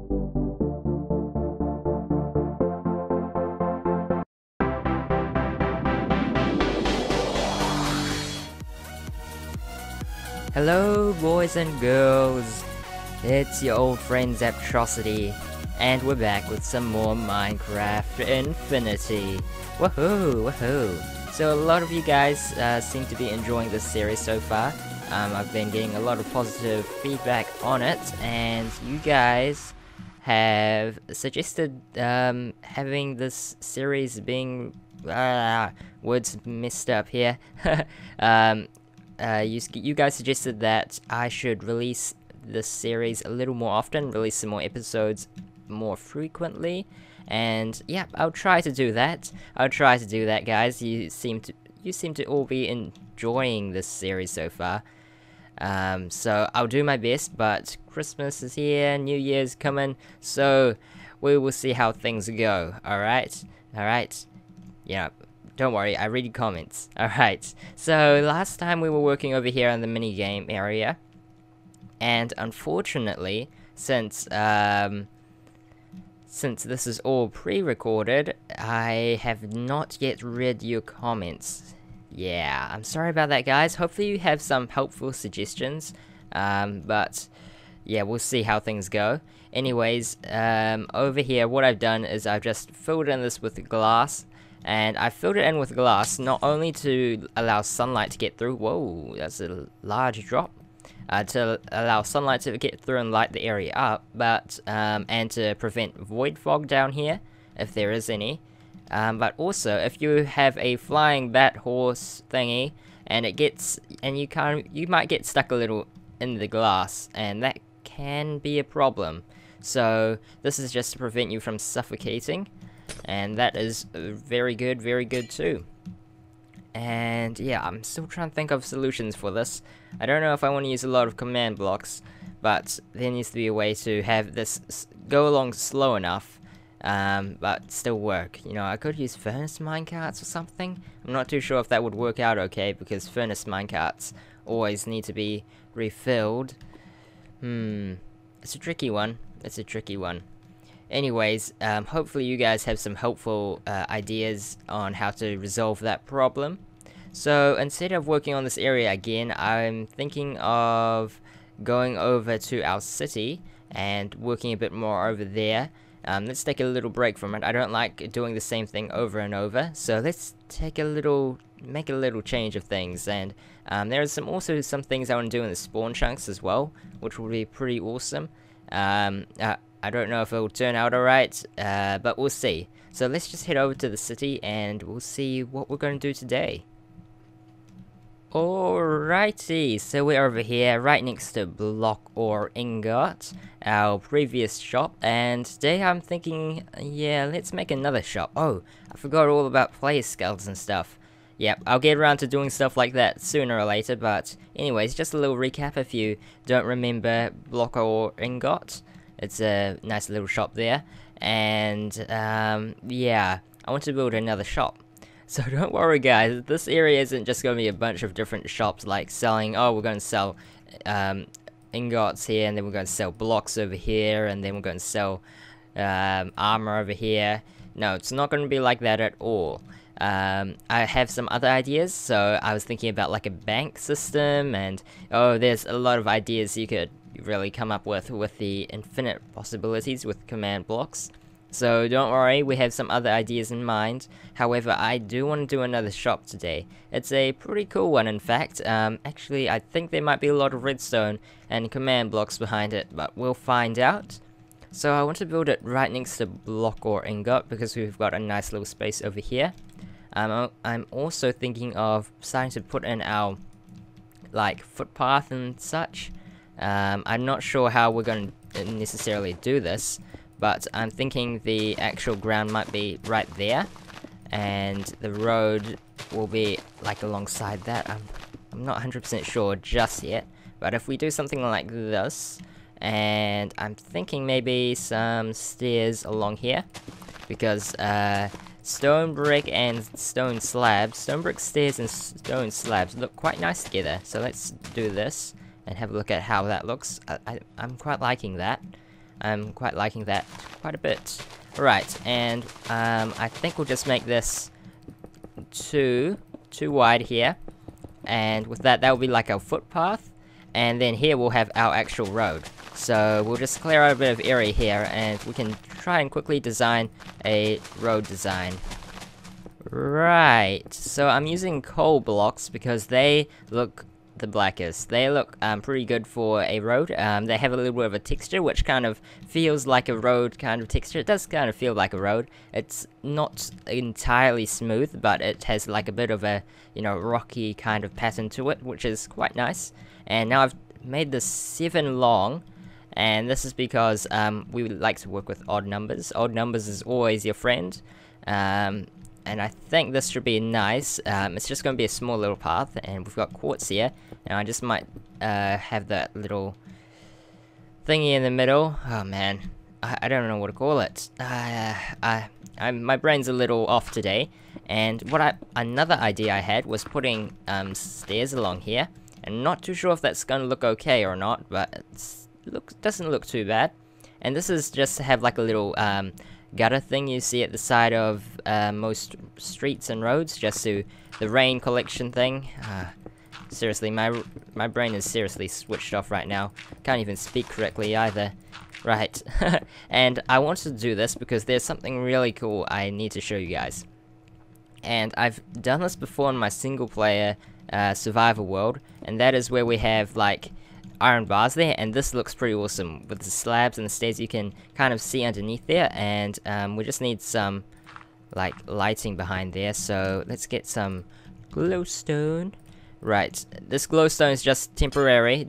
Hello boys and girls, it's your old friend Zaptrocity, and we're back with some more Minecraft Infinity. Woohoo, woohoo. So a lot of you guys seem to be enjoying this series so far. I've been getting a lot of positive feedback on it, and you guys have suggested having this series being... words messed up here. You guys suggested that I should release this series a little more often, release some more episodes more frequently, and yeah, I'll try to do that. Guys. You seem to all be enjoying this series so far. So I'll do my best, but Christmas is here, New Year's coming, so we will see how things go. Alright? Yeah. Don't worry, I read comments. Alright, so last time we were working over here in the minigame area, and unfortunately, since this is all pre-recorded, I have not yet read your comments. Yeah, I'm sorry about that, guys. Hopefully you have some helpful suggestions, but yeah, we'll see how things go. Anyways, over here, what I've done is I've just filled in this with glass. And I filled it in with glass, not only to allow sunlight to get through, whoa, that's a large drop, to allow sunlight to get through and light the area up, but, and to prevent void fog down here, if there is any, but also, if you have a flying bat horse thingy, and you might get stuck a little in the glass, and that can be a problem. So, this is just to prevent you from suffocating. And that is very good too. And yeah, I'm still trying to think of solutions for this. I don't know if I want to use a lot of command blocks, but there needs to be a way to have this go along slow enough, but still work. You know, I could use furnace minecarts or something. I'm not too sure if that would work out okay, because furnace minecarts always need to be refilled. It's a tricky one. Anyways, hopefully you guys have some helpful ideas on how to resolve that problem. So instead of working on this area again, I'm thinking of going over to our city and working a bit more over there. Let's take a little break from it. I don't like doing the same thing over and over, so let's make a little change of things. And there's also some things I want to do in the spawn chunks as well, which will be pretty awesome. I don't know if it'll turn out alright, but we'll see. So let's just head over to the city and we'll see what we're going to do today. Alrighty, so we're over here right next to Block or Ingot, our previous shop, and today I'm thinking, yeah, let's make another shop. Oh, I forgot all about player skulls and stuff. Yep, I'll get around to doing stuff like that sooner or later, but anyways, just a little recap if you don't remember Block or Ingot. It's a nice little shop there, and yeah, I want to build another shop. So don't worry guys, this area isn't just going to be a bunch of different shops like selling, oh, we're going to sell ingots here, and then we're going to sell blocks over here, and then we're going to sell armor over here. No, it's not going to be like that at all. I have some other ideas, so I was thinking about like a bank system, and oh, there's a lot of ideas you could really come up with the infinite possibilities with command blocks. So don't worry, we have some other ideas in mind. However, I do want to do another shop today. It's a pretty cool one, in fact. Actually, I think there might be a lot of redstone and command blocks behind it, but we'll find out. So I want to build it right next to Block or Ingot, because we've got a nice little space over here. I'm also thinking of starting to put in our like footpath and such. I'm not sure how we're going to necessarily do this, but I'm thinking the actual ground might be right there, and the road will be like alongside that. I'm not 100% sure just yet, but if we do something like this, and I'm thinking maybe some stairs along here, because stone brick and stone slabs, stone brick stairs and stone slabs look quite nice together. So let's do this and have a look at how that looks. I'm quite liking that. I'm quite liking that quite a bit. Right, and I think we'll just make this too wide here, and with that will be like our footpath, and then here we'll have our actual road. So we'll just clear out a bit of area here, and we can try and quickly design a road design. Right, so I'm using coal blocks because they look the blackest. They look pretty good for a road. They have a little bit of a texture which kind of feels like a road kind of texture. It does kind of feel like a road. It's not entirely smooth, but it has like a bit of a, you know, rocky kind of pattern to it, which is quite nice. And now I've made this 7 long, and this is because we like to work with odd numbers. Odd numbers is always your friend. And I think this should be nice. It's just going to be a small little path, and we've got quartz here, and I just might have that little thingy in the middle. Oh man, I don't know what to call it. My brain's a little off today, and another idea I had was putting stairs along here, and not too sure if that's going to look okay or not, but it doesn't look too bad. And this is just to have like a little gutter thing you see at the side of most streets and roads, just to the rain collection thing. Seriously, my brain is seriously switched off right now. Can't even speak correctly either. Right, and I wanted to do this because there's something really cool I need to show you guys. And I've done this before in my single player survival world, and that is where we have like iron bars there, and this looks pretty awesome with the slabs and the stairs you can kind of see underneath there. And we just need some like lighting behind there, so let's get some glowstone. Right, this glowstone is just temporary,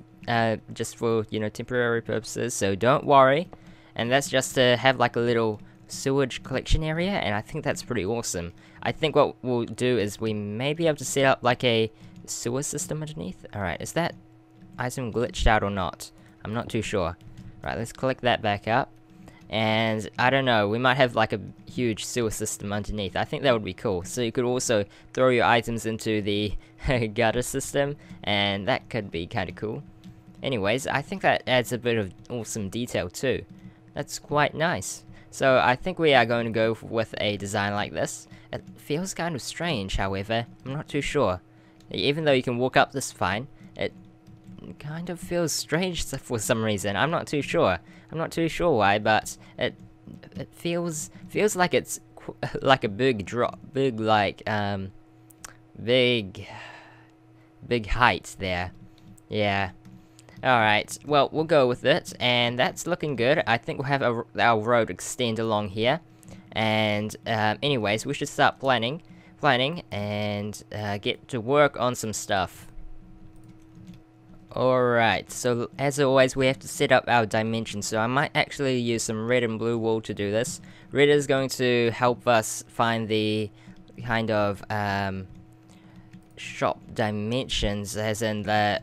just for, you know, temporary purposes, so don't worry. And that's just to have like a little sewage collection area, and I think that's pretty awesome. I think what we'll do is we may be able to set up like a sewer system underneath. Alright, is that item glitched out or not? I'm not too sure. Right, let's collect that back up. And I don't know, we might have like a huge sewer system underneath. I think that would be cool. So you could also throw your items into the gutter system, and that could be kind of cool. Anyways, I think that adds a bit of awesome detail too. That's quite nice. So I think we are going to go with a design like this. It feels kind of strange, however. I'm not too sure. Even though you can walk up this fine, it kind of feels strange for some reason. I'm not too sure. I'm not too sure why, but it feels like it's like a big drop, big height there. Yeah. Alright, well, we'll go with it, and that's looking good. I think we'll have our road extend along here. And anyways, we should start planning, and get to work on some stuff. Alright, so as always, we have to set up our dimensions, so I might actually use some red and blue wool to do this. Red is going to help us find the kind of shop dimensions, as in the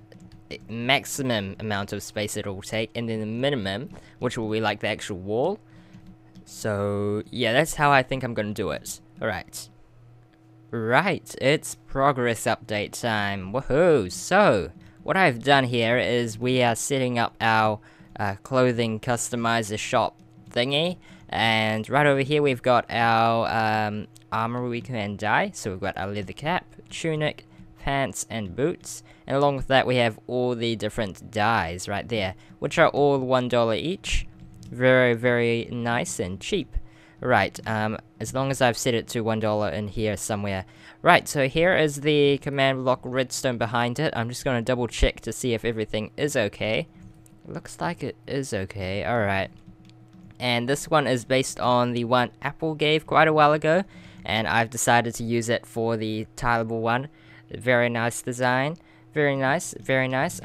maximum amount of space it will take, and then the minimum, which will be like the actual wall. So yeah, that's how I think I'm gonna do it. Alright. Right, it's progress update time. Woohoo! So what I've done here is we are setting up our clothing customizer shop thingy, and right over here we've got our armor we can dye. So we've got our leather cap, tunic, pants, and boots, and along with that we have all the different dyes right there, which are all $1 each. Very, very nice and cheap. Right, as long as I've set it to $1 in here somewhere. Right, so here is the command block redstone behind it. I'm just going to double check to see if everything is okay. Looks like it is okay. Alright. And this one is based on the one Apple gave quite a while ago, and I've decided to use it for the tileable one. Very nice design. Very nice, very nice.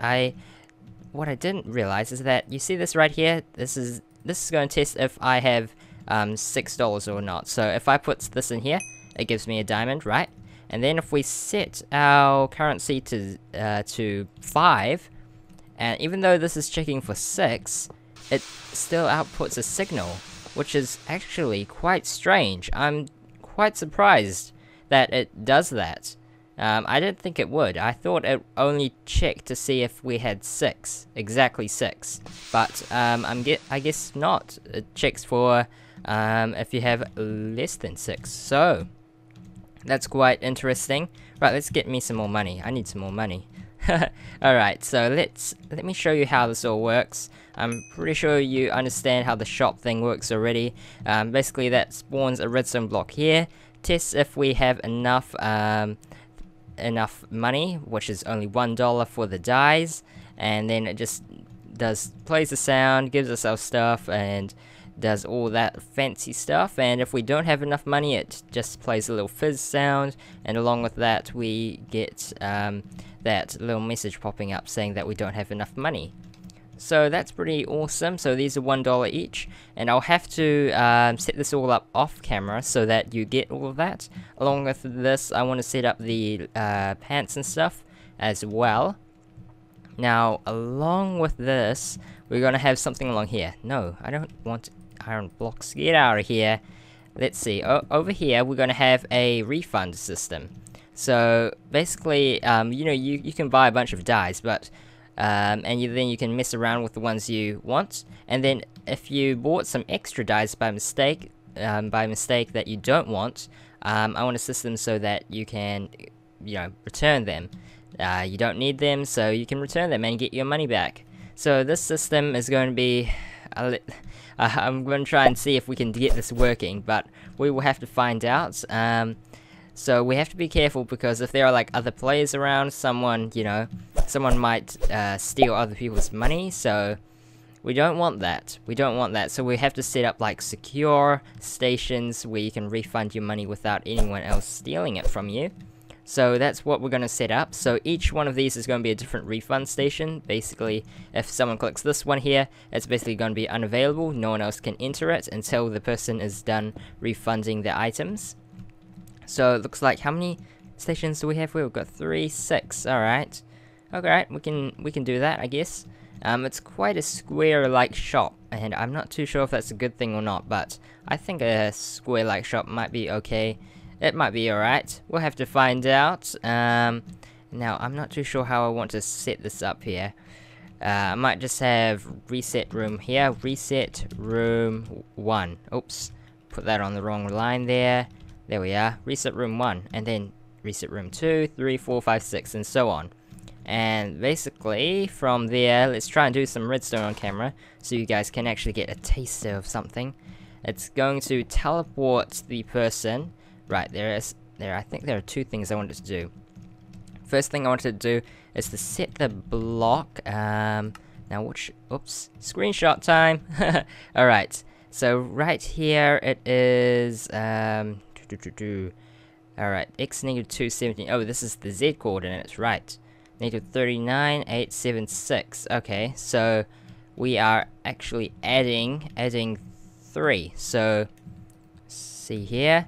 What I didn't realize is that, you see this right here? This is going to test if I have $6 or not. So if I put this in here, it gives me a diamond, right? And then if we set our currency to 5, and even though this is checking for 6, it still outputs a signal, which is actually quite strange. I'm quite surprised that it does that. I didn't think it would. I thought it only checked to see if we had 6, exactly 6. But I guess not. It checks for if you have less than 6. So that's quite interesting. Right, let's get me some more money. I need some more money. Alright, so let me show you how this all works. I'm pretty sure you understand how the shop thing works already. Basically that spawns a redstone block here, tests if we have enough money, which is only $1 for the dyes, and then it just plays the sound, gives us our stuff, and does all that fancy stuff. And if we don't have enough money, it just plays a little fizz sound, and along with that we get that little message popping up saying that we don't have enough money. So that's pretty awesome. So these are $1 each, and I'll have to set this all up off camera so that you get all of that. Along with this, I want to set up the pants and stuff as well. Now, along with this, we're going to have something along here. No, I don't want iron blocks. Get out of here. Let's see. Over here, we're going to have a refund system. So basically, you know, you can buy a bunch of dyes, but and then you can mess around with the ones you want. And then if you bought some extra dyes by mistake that you don't want, I want a system so that you can, you know, return them. You don't need them, so you can return them and get your money back. So this system is going to be, I'm going to try and see if we can get this working, but we will have to find out. So we have to be careful, because if there are like other players around, someone might steal other people's money, so we don't want that. So we have to set up like secure stations where you can refund your money without anyone else stealing it from you. So that's what we're going to set up. So each one of these is going to be a different refund station. Basically, if someone clicks this one here, it's basically going to be unavailable. No one else can enter it until the person is done refunding the items. So it looks like, how many stations do we have? We've got 3, 6. Alright. Okay, we can do that, I guess. It's quite a square-like shop, and I'm not too sure if that's a good thing or not, but I think a square-like shop might be okay. It might be alright. We'll have to find out. Now, I'm not too sure how I want to set this up here. I might just have reset room here. Reset room 1. Oops. Put that on the wrong line there. There we are. Reset room 1. And then reset room 2, 3, 4, 5, 6, and so on. And basically, from there, let's try and do some redstone on camera so you guys can actually get a taster of something. It's going to teleport the person. Right, I think there are 2 things I wanted to do. First thing I wanted to do is to set the block. Now oops, screenshot time. Alright, so right here it is, alright, x negative 217. Oh, this is the z coordinates, right. Negative 39,876. Okay, so we are actually adding 3. So, see here.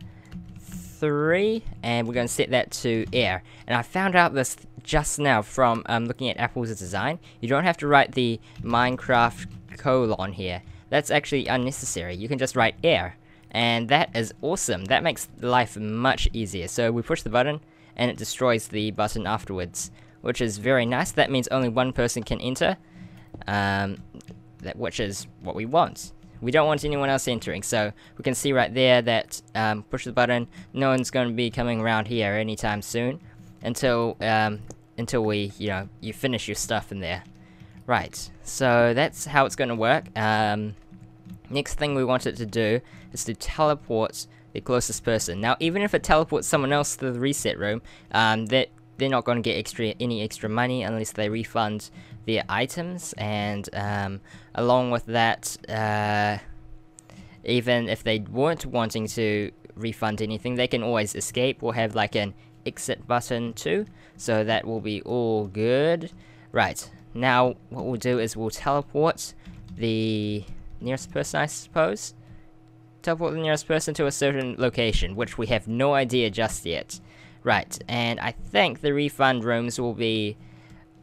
3, and we're going to set that to air. And I found out this just now from looking at Apple's design. You don't have to write the Minecraft colon here. That's actually unnecessary. You can just write air, and that is awesome. That makes life much easier. So we push the button and it destroys the button afterwards, which is very nice. That means only one person can enter, which is what we want. We don't want anyone else entering, so we can see right there that push the button, no one's going to be coming around here anytime soon until we, you finish your stuff in there. Right, so that's how it's going to work. Next thing we want it to do is to teleport the closest person. Now, even if it teleports someone else to the reset room, they're not going to get any extra money unless they refund their items, and along with that, even if they weren't wanting to refund anything, they can always escape or have like an exit button too, so that will be all good. Right, now what we'll do is we'll teleport the nearest person, I suppose. Teleport the nearest person to a certain location, which we have no idea just yet. Right, and I think the refund rooms will be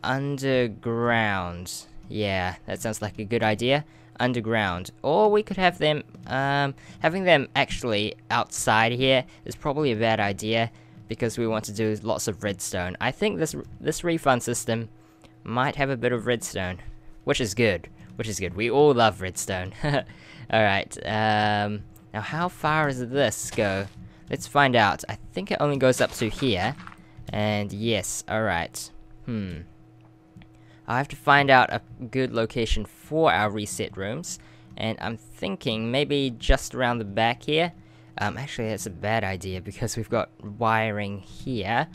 underground. Yeah, that sounds like a good idea. Underground. Or we could have them, having them actually outside here is probably a bad idea, because we want to do lots of redstone. I think this refund system might have a bit of redstone, which is good. We all love redstone. Alright, now how far does this go? Let's find out. I think it only goes up to here. And yes, alright. I have to find out a good location for our reset rooms. And I'm thinking maybe just around the back here. Actually that's a bad idea because we've got wiring here.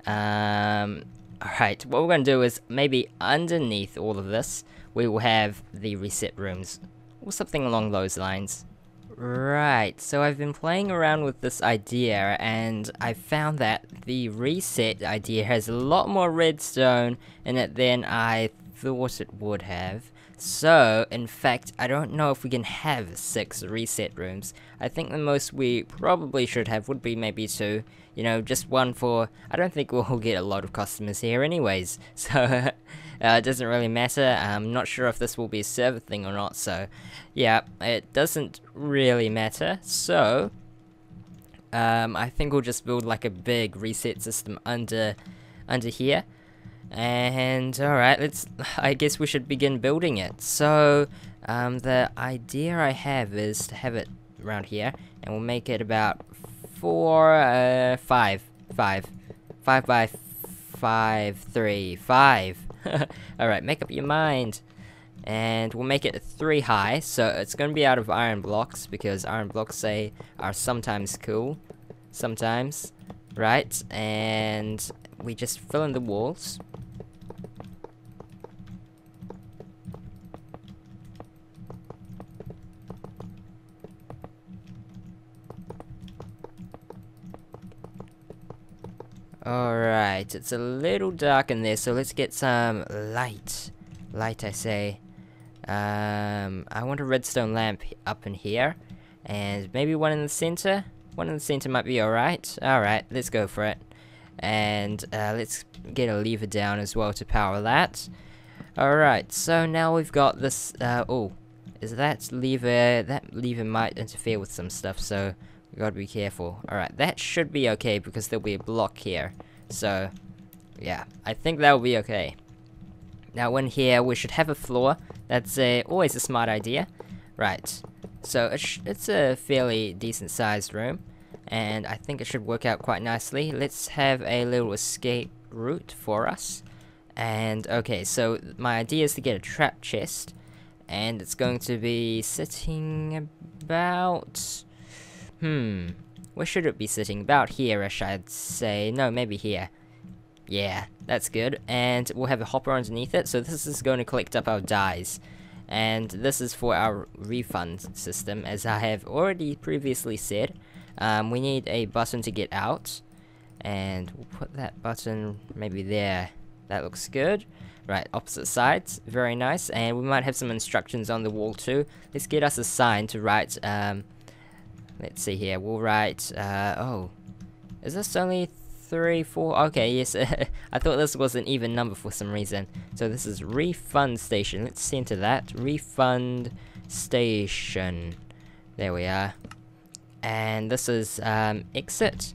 Alright, what we're going to do is maybe underneath all of this, we will have the reset rooms, or something along those lines. Right, so I've been playing around with this idea, and I found that the reset idea has a lot more redstone in it than I thought it would have. So, in fact, I don't know if we can have 6 reset rooms. I think the most we probably should have would be maybe 2. You know, just one for... I don't think we'll get a lot of customers here anyways. So, it doesn't really matter. I'm not sure if this will be a server thing or not. So, yeah, it doesn't really matter. So, I think we'll just build like a big reset system under here. And alright, I guess we should begin building it. So, the idea I have is to have it around here, and we'll make it about 5 by 5, 3, 5. Alright, make up your mind. And we'll make it 3 high, so it's gonna be out of iron blocks, because iron blocks are sometimes cool. Sometimes. Right, and we just fill in the walls. Alright, it's a little dark in there, so let's get some light. Light, I say. I want a redstone lamp up in here, and maybe one in the center. One in the center might be alright. Alright, let's go for it. And let's get a lever down as well to power that. Alright, so now we've got this, oh, is that lever might interfere with some stuff, so we gotta be careful. Alright, that should be okay because there'll be a block here. So, yeah, I think that'll be okay. Now in here, we should have a floor. That's always a smart idea. Right, so it's a fairly decent sized room, and I think it should work out quite nicely. Let's have a little escape route for us. And okay, so my idea is to get a trap chest, and it's going to be sitting about... where should it be sitting? About here-ish, I'd say. No, maybe here. Yeah, that's good. And we'll have a hopper underneath it, so this is going to collect up our dyes. And this is for our refund system, as I have already previously said. We need a button to get out, and we'll put that button maybe there. That looks good. Right, opposite sides, very nice. And we might have some instructions on the wall too. Let's get us a sign to write, let's see here, we'll write, oh, is this only 3, 4? Okay, yes, I thought this was an even number for some reason. So this is refund station. Let's center that. Refund station. There we are. And this is exit.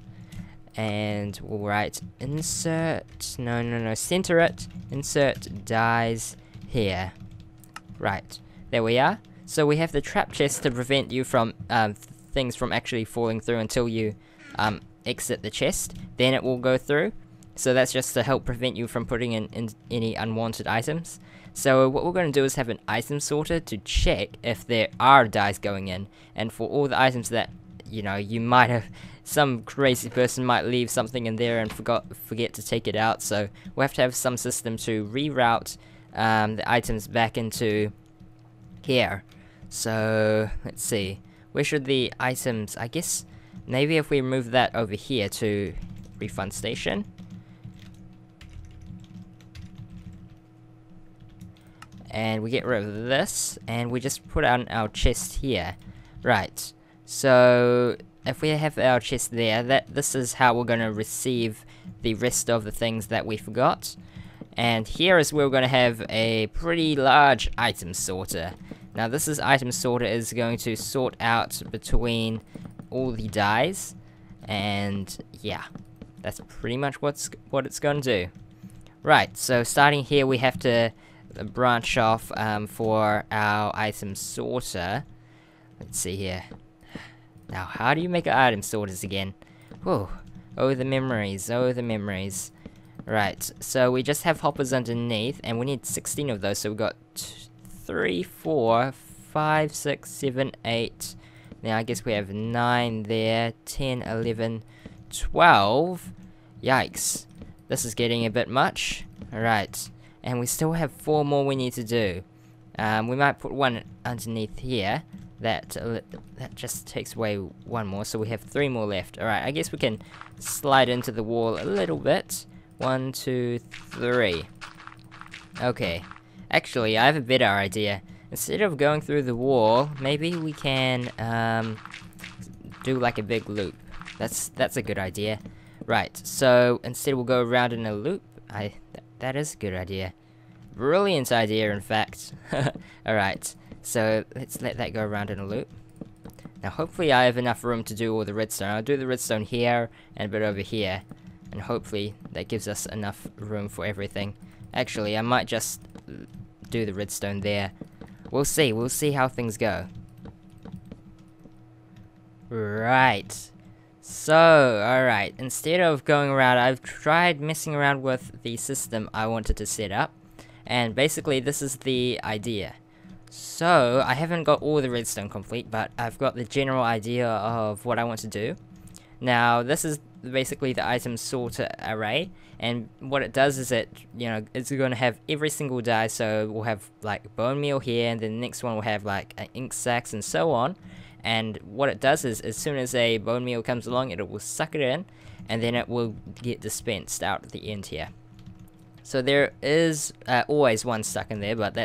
And we'll write insert. No, center it. Insert dies here. Right. There we are. So we have the trap chest to prevent you from things from actually falling through until you exit the chest. Then it will go through. So that's just to help prevent you from putting in any unwanted items. So what we're going to do is have an item sorter to check if there are dies going in. And for all the items that, you know, you might have, some crazy person might leave something in there and forget to take it out. So we'll have to have some system to reroute the items back into here. So let's see. Where should the items, I guess, maybe if we move that over here to refund station. And we get rid of this, and we just put on our chest here. Right, so if we have our chest there, this is how we're going to receive the rest of the things that we forgot. And here is where we're going to have a pretty large item sorter. Now this item sorter is going to sort out between all the dies, and yeah. That's pretty much what it's going to do. Right, so starting here, we have to branch off for our item sorter. Let's see here. Now, how do you make item sorters again? Whoa. Oh, the memories. Oh, the memories. Right, so we just have hoppers underneath, and we need 16 of those, so we've got 3, 4, 5, 6, 7, 8. Now, I guess we have 9 there, 10, 11, 12. Yikes. This is getting a bit much. Alright, and we still have 4 more we need to do. We might put one underneath here. That just takes away 1 more, so we have 3 more left. Alright, I guess we can slide into the wall a little bit. 1, 2, 3. Okay. Actually, I have a better idea. Instead of going through the wall, maybe we can do like a big loop. That's a good idea. Right, so instead we'll go around in a loop. That is a good idea. Brilliant idea, in fact. Alright, so let's let that go around in a loop. Now hopefully I have enough room to do all the redstone. I'll do the redstone here and a bit over here. And hopefully that gives us enough room for everything. Actually, I might just do the redstone there. We'll see how things go. Right. So, alright, instead of going around, I've tried messing around with the system I wanted to set up. And basically, this is the idea. So, I haven't got all the redstone complete, but I've got the general idea of what I want to do. Now, this is basically the item sorter array, and what it does is it's going to have every single die, so we'll have like bone meal here, and then the next one will have like ink sacks and so on. And what it does is, as soon as a bone meal comes along, it will suck it in, and then it will get dispensed out at the end here. So there is always one stuck in there, but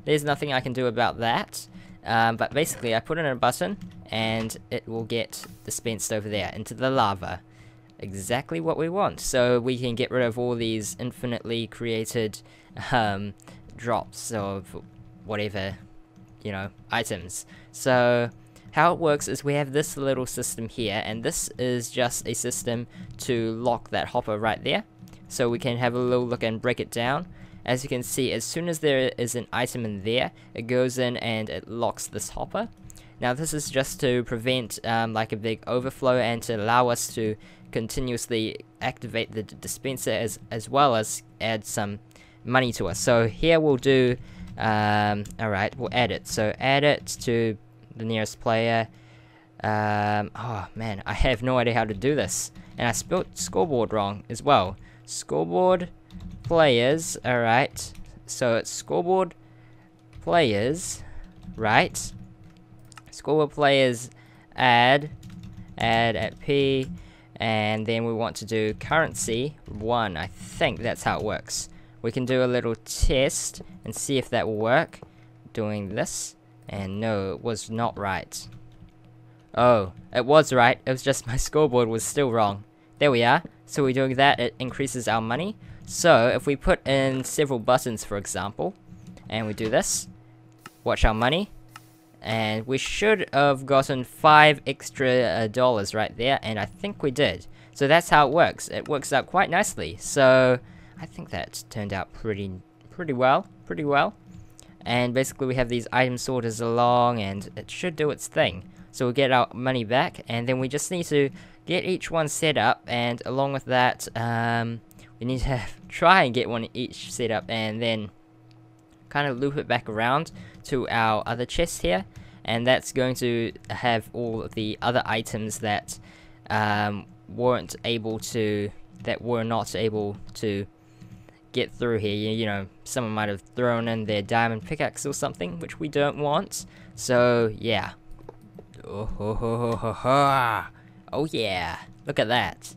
there's nothing I can do about that. But basically, I put in a button, and it will get dispensed over there into the lava. Exactly what we want. So we can get rid of all these infinitely created drops of whatever, items. So how it works is we have this little system here, and this is just a system to lock that hopper right there. So we can have a little look and break it down. As you can see, as soon as there is an item in there, it goes in and it locks this hopper. Now this is just to prevent like a big overflow, and to allow us to continuously activate the dispenser as well as add some money to us. So here we'll do, alright, we'll add it. So add it to the nearest player. Oh man, I have no idea how to do this. And I spelled scoreboard wrong as well. Scoreboard players, alright. So it's scoreboard players, right? Scoreboard players add at P, and then we want to do currency 1. I think that's how it works. We can do a little test and see if that will work. Doing this, and no, it was not right. Oh, it was right. It was just my scoreboard was still wrong. There we are. So we're doing that, it increases our money. So if we put in several buttons, for example, and we do this, watch our money, and we should have gotten 5 extra dollars right there, and I think we did. So that's how it works. It works out quite nicely. So I think that turned out pretty well. And basically we have these item sorters along, and it should do its thing. So we'll get our money back, and then we just need to get each one set up, and along with that, we need to try and get one each set up, and then kind of loop it back around to our other chest here, and that's going to have all of the other items that were not able to get through here. Someone might have thrown in their diamond pickaxe or something, which we don't want. So yeah. Oh yeah, look at that.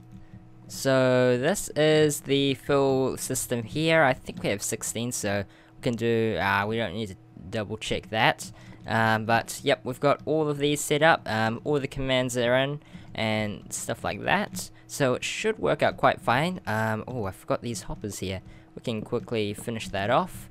So this is the full system here. I think we have 16, so we can do, we don't need to double check that. But yep, we've got all of these set up, all the commands are in, and stuff like that. So it should work out quite fine. Oh, I forgot these hoppers here. We can quickly finish that off.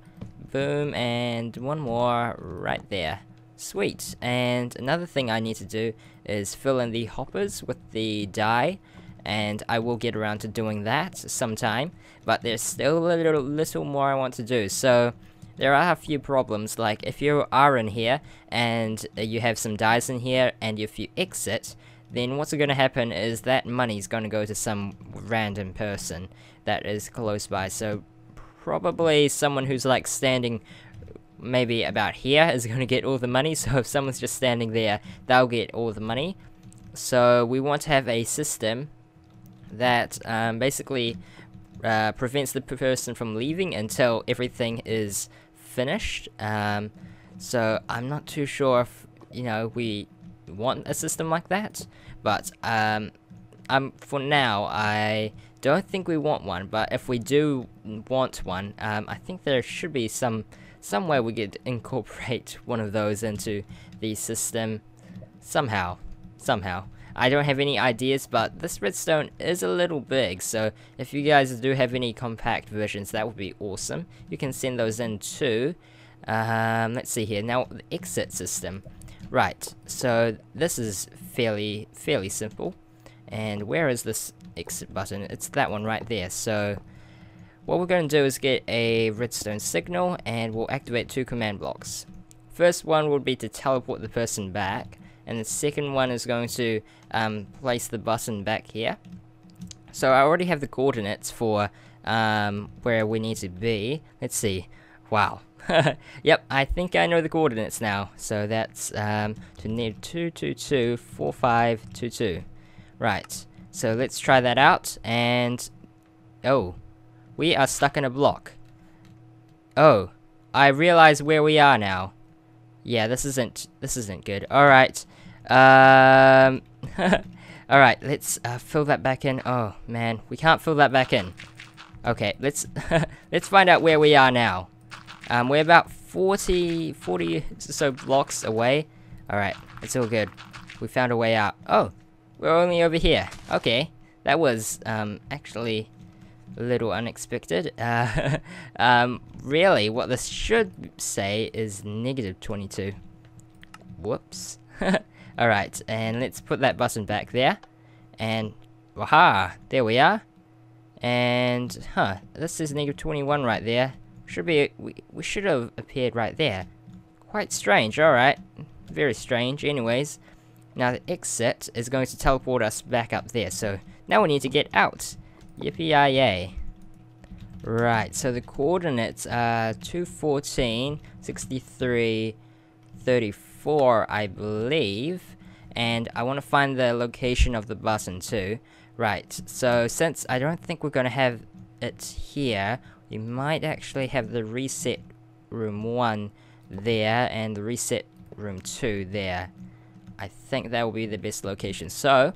Boom, and one more right there. Sweet. And another thing I need to do is fill in the hoppers with the dye. and I will get around to doing that sometime, but there's still a little more I want to do. So there are a few problems, like if you are in here and you have some dice in here, and if you exit, then what's going to happen is that money's going to go to some random person that is close by. So probably someone who's like standing maybe about here is going to get all the money. So if someone's just standing there, they'll get all the money. So we want to have a system that basically prevents the person from leaving until everything is finished. So I'm not too sure if, you know, we want a system like that, but for now I don't think we want one. But if we do want one, I think there should be some way we could incorporate one of those into the system somehow. I don't have any ideas, but this redstone is a little big, so if you guys do have any compact versions, that would be awesome. You can send those in too. Let's see here. Now, the exit system. Right, so this is fairly simple. And where is this exit button? It's that one right there. So what we're going to do is get a redstone signal, and we'll activate 2 command blocks. First one would be to teleport the person back, and the second one is going to place the button back here. So I already have the coordinates for where we need to be. Let's see. Wow. Yep, I think I know the coordinates now. So that's to need 2224522. Right. So let's try that out. And oh, we are stuck in a block. Oh, I realize where we are now. Yeah, this isn't good. All right. All right. Let's fill that back in. Oh man, we can't fill that back in. Okay, let's let's find out where we are now. We're about 40 or so blocks away. All right, it's all good. We found a way out. Oh, we're only over here. Okay, that was actually a little unexpected. Really, what this should say is -22. Whoops. Alright, and let's put that button back there. And, aha, there we are. And, this is -21 right there. Should be, we should have appeared right there. Quite strange, alright. Very strange, anyways. Now the exit is going to teleport us back up there, so now we need to get out. Yippee-yi-yay. Right, so the coordinates are 214, 63, 34, I believe. And I want to find the location of the button too. Right, so since I don't think we're going to have it here, we might actually have the reset room 1 there and the reset room 2 there. I think that will be the best location. So,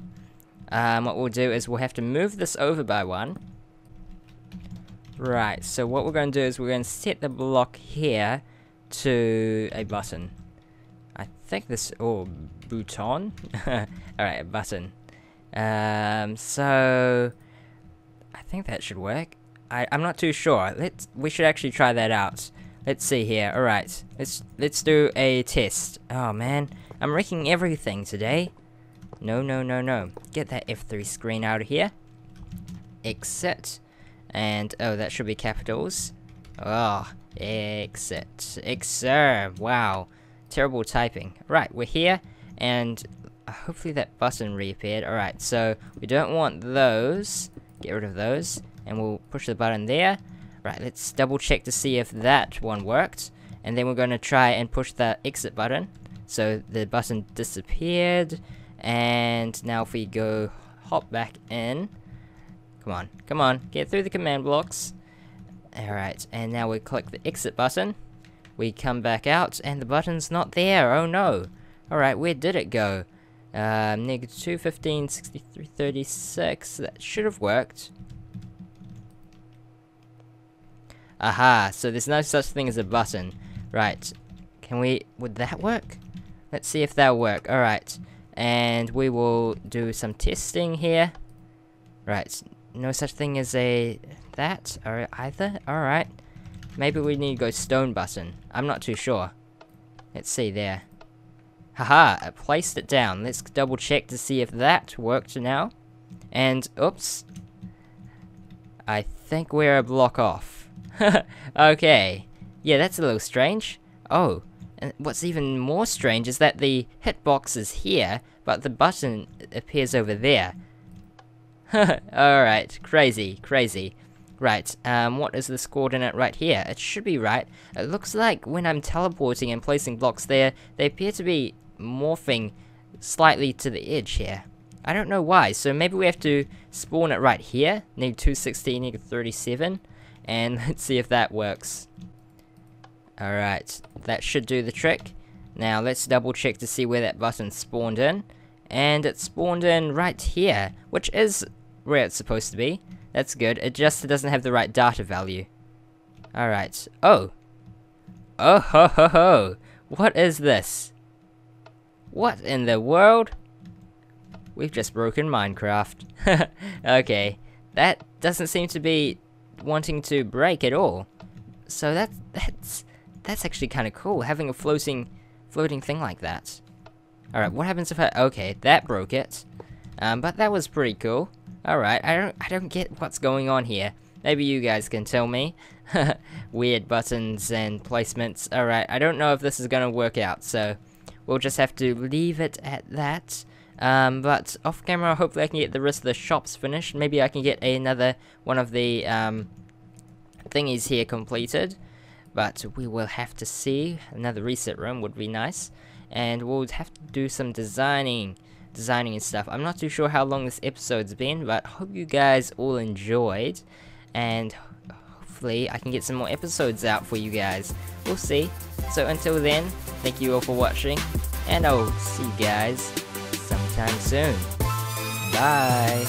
what we'll do is we'll have to move this over by 1. Right, so what we're going to do is we're going to set the block here to a button. I think this, oh, button? Alright, a button. So, I think that should work. I'm not too sure. We should actually try that out. Let's see here. Alright, let's do a test. Oh man, I'm wrecking everything today. No. Get that F3 screen out of here. Exit. And, oh, that should be capitals. Oh, exit. Exit. Wow. Terrible typing. Right, we're here, and hopefully that button reappeared. Alright, so we don't want those. Get rid of those, and we'll push the button there. Right, let's double check to see if that one worked. And then we're going to try and push the exit button. So the button disappeared. And now if we go hop back in. Come on, get through the command blocks. Alright, and now we click the exit button. We come back out, and the button's not there. Oh no. Alright, where did it go? -215, 63, 36. That should have worked. Aha, so there's no such thing as a button. Right. Would that work? Let's see if that'll work. Alright. And we will do some testing here. Right. No such thing as that or either. Alright. Maybe we need to go stone button. I'm not too sure. Let's see there. Haha, I placed it down. Let's double check to see if that worked now. And, oops. I think we're a block off. Okay. Yeah, that's a little strange. Oh, and what's even more strange is that the hitbox is here, but the button appears over there. Alright, crazy, crazy. Right, what is this coordinate right here? It should be right. It looks like when I'm teleporting and placing blocks there, they appear to be morphing slightly to the edge here. I don't know why, so maybe we have to spawn it right here. Need 216, need 37. And let's see if that works. Alright, that should do the trick. Now let's double check to see where that button spawned in. And it spawned in right here, which is where it's supposed to be. That's good, it just doesn't have the right data value. Alright, oh! Oh ho ho ho! What is this? What in the world? We've just broken Minecraft. Okay, that doesn't seem to be wanting to break at all. So that's actually kind of cool, having a floating thing like that. Alright, what happens if I... Okay, that broke it. But that was pretty cool. Alright, I don't get what's going on here. Maybe you guys can tell me. Weird buttons and placements. Alright, I don't know if this is gonna work out, so we'll just have to leave it at that. But off camera, hopefully I can get the rest of the shops finished. Maybe I can get another one of the thingies here completed. But we will have to see. Another reset room would be nice. And we'll have to do some designing and stuff. I'm not too sure how long this episode's been, but hope you guys all enjoyed. And hopefully I can get some more episodes out for you guys. We'll see. So until then, thank you all for watching. And I'll see you guys sometime soon. Bye.